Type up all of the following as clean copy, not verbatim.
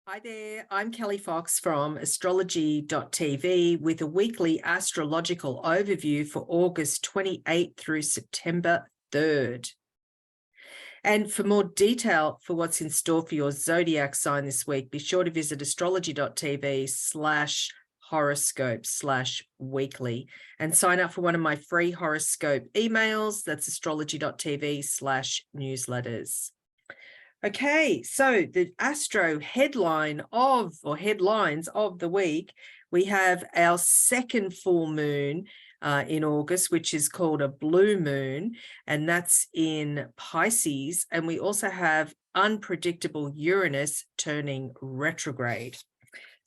Hi there, I'm Kelli Fox from astrology.tv with a weekly astrological overview for August 28th through September 3rd. And for more detail for what's in store for your zodiac sign this week, be sure to visit astrology.tv/horoscope/weekly and sign up for one of my free horoscope emails. That's astrology.tv/newsletters. Okay, so the astro headlines of the week, we have our second full moon in August, which is called a blue moon, and that's in Pisces. And we also have unpredictable Uranus turning retrograde.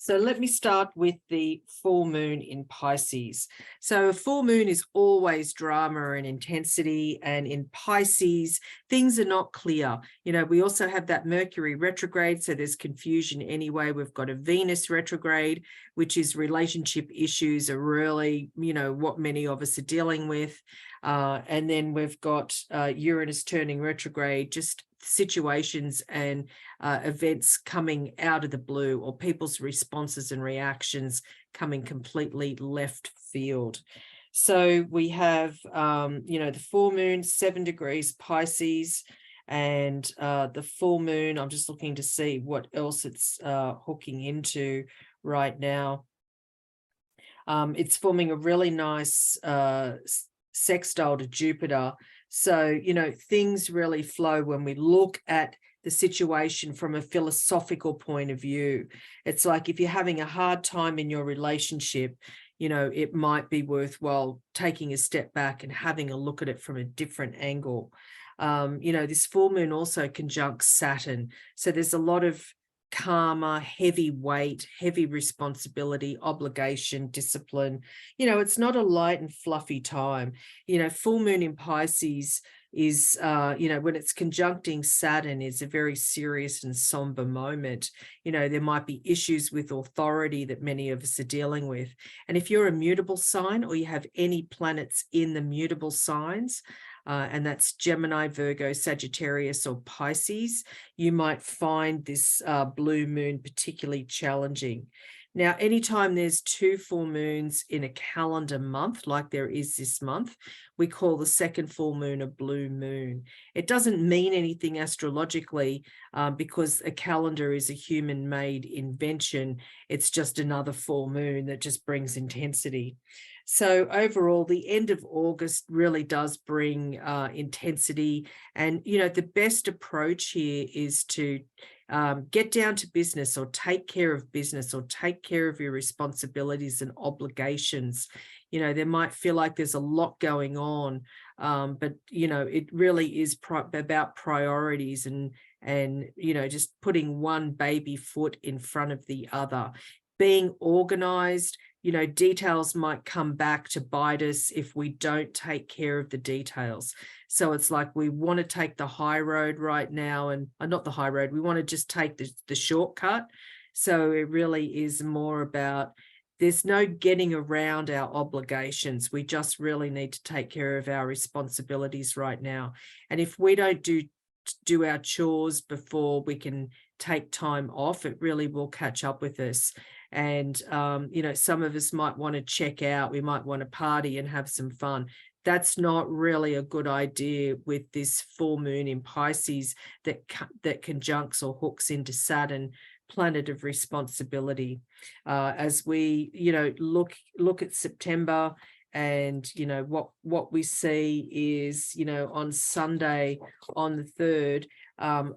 So let me start with the full moon in Pisces. So a full moon is always drama and intensity, and in Pisces, things are not clear. You know, we also have that Mercury retrograde, so there's confusion anyway. We've got a Venus retrograde, which is relationship issues are really, what many of us are dealing with. And then we've got Uranus turning retrograde, just situations and events coming out of the blue, or people's responses and reactions coming completely left field. So we have, the full moon, 7 degrees Pisces, and the full moon, I'm just looking to see what else it's hooking into right now. It's forming a really nice sextile to Jupiter. So, things really flow when we look at the situation from a philosophical point of view. It's like if you're having a hard time in your relationship, it might be worthwhile taking a step back and having a look at it from a different angle. This full moon also conjuncts Saturn. So there's a lot of karma, heavy weight, heavy responsibility, obligation, discipline. It's not a light and fluffy time. Full moon in Pisces is, when it's conjuncting Saturn, is a very serious and somber moment. There might be issues with authority that many of us are dealing with. And if you're a mutable sign, or you have any planets in the mutable signs, and that's Gemini, Virgo, Sagittarius, or Pisces, you might find this blue moon particularly challenging. Now, anytime there's 2 full moons in a calendar month, like there is this month, we call the second full moon a blue moon. It doesn't mean anything astrologically because a calendar is a human-made invention. It's just another full moon that just brings intensity. So overall, the end of August really does bring intensity. And, the best approach here is to get down to business, or take care of business, or take care of your responsibilities and obligations. There might feel like there's a lot going on, but, it really is about priorities and, just putting one baby foot in front of the other, being organized. Details might come back to bite us if we don't take care of the details. So it's like we want to take the high road right now, and not the high road. We want to just take the shortcut. So it really is more about, there's no getting around our obligations. We just really need to take care of our responsibilities right now. And if we don't do our chores before we can take time off, it really will catch up with us. And, some of us might want to check out. We might want to party and have some fun. That's not really a good idea with this full moon in Pisces that conjuncts or hooks into Saturn, planet of responsibility. As we, look at September, and what we see is, on Sunday, on the 3rd,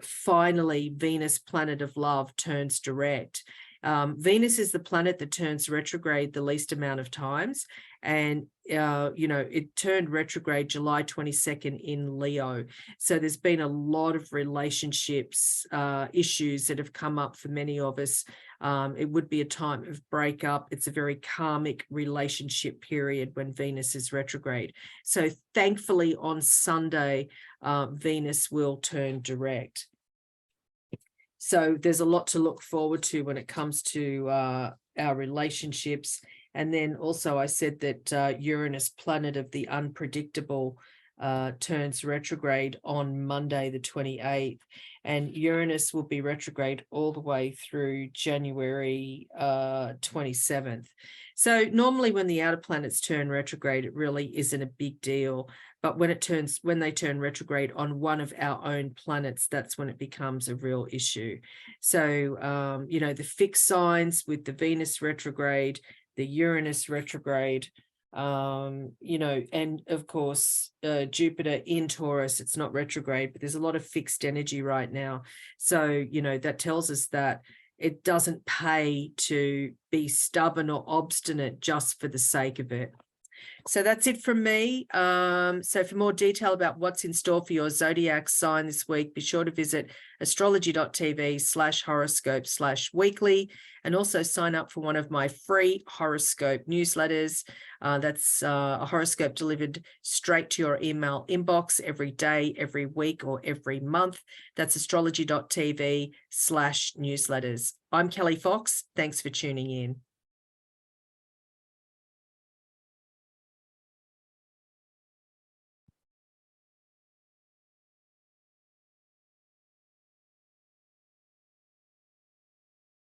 finally Venus, planet of love, turns direct. Venus is the planet that turns retrograde the least amount of times, and it turned retrograde July 22nd in Leo. So there's been a lot of relationships issues that have come up for many of us. It would be a time of breakup. It's a very karmic relationship period when Venus is retrograde. So thankfully on Sunday, Venus will turn direct. So there's a lot to look forward to when it comes to our relationships. And then also I said that Uranus, planet of the unpredictable, turns retrograde on Monday the 28th, and Uranus will be retrograde all the way through January 27th. So normally when the outer planets turn retrograde, it really isn't a big deal. But when they turn retrograde on one of our own planets, that's when it becomes a real issue. So, the fixed signs with the Venus retrograde, the Uranus retrograde, and of course, Jupiter in Taurus, it's not retrograde, but there's a lot of fixed energy right now. So, that tells us that it doesn't pay to be stubborn or obstinate just for the sake of it. So that's it from me. So for more detail about what's in store for your zodiac sign this week, be sure to visit astrology.tv/horoscope/weekly, and also sign up for one of my free horoscope newsletters. That's a horoscope delivered straight to your email inbox every day, every week, or every month. That's astrology.tv/newsletters. I'm Kelli Fox. Thanks for tuning in.